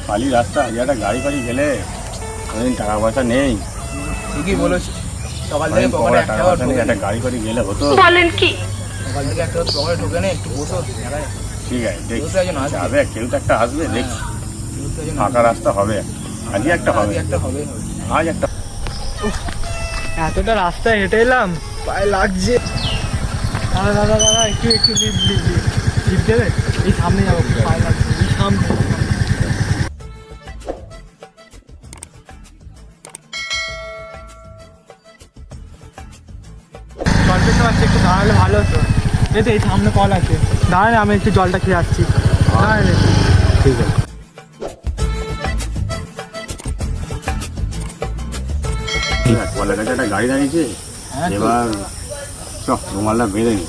খালি রাস্তা, একটা গাড়ি ফাড়ি গেলে কোনোদিন টাকা পয়সা নেই। ঠিকই বলেছি, সকাল থেকে অনেক পকেটে বড় একটা টাকা পয়সা নেই, একটা গাড়ি ফাড়ি গেলে হতো। বলেন কি? সকাল থেকে একটা পকেটে ঢোকে নেই, একটু বসো দেখা যাক। ঠিক আছে, কেউ দেখছি তো একজন আসবে। যাবে, কেউ তো একটা আসবে, দেখছি কেউ তো একজন ফাঁকা রাস্তা হবে, আজই একটা হবে, আজকে একটা হবে। আজ একটা। এতটা রাস্তায় হেঁটে এলাম, পায়ে লাগছে। দাদা দাদা দাদা একটু একটু লিপ দেবে? এই সামনে যাবো, পায়ে লাগছে, এই সামনে। জল পেতে পারছি, একটু দাঁড়ালে ভালো হতো। এই তো এই সামনে কল আছে, দাঁড়ালে আমি একটু জলটা খেয়ে আসছি। দাঁড়ালে ঠিক আছে। কলের কাছে একটা গাড়ি দাঁড়িয়েছে, হ্যাঁ তো। এবার রুমালটা বেঁধে নি,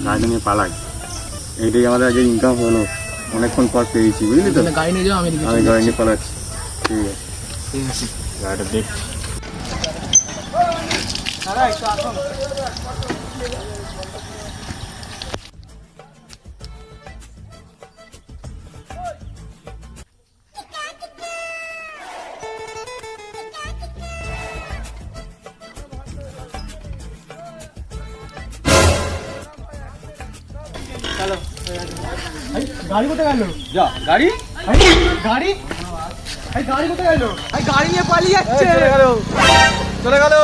গাড়িটা নিয়ে পালাই। এইটাই আমাদের আজকে ইনকাম হলো, অনেকক্ষণ পর পেয়েছি, বুঝলি তো। গাড়ি নিয়ে যাও, আমি এদিকে আমি চলে গাড়ি যাচ্ছি। নিয়ে পালাচ্ছি। ঠিক আছে, ঠিক আছে। গাড়িটা দেখছি। দাদা একটু আসুন। চলো, গাড়ি কোথায় গেল? যা গাড়ি গাড়ি গাড়ি কোথায় গেল? গাড়ি নিয়ে পালিয়ে যাচ্ছে। চলে গেল।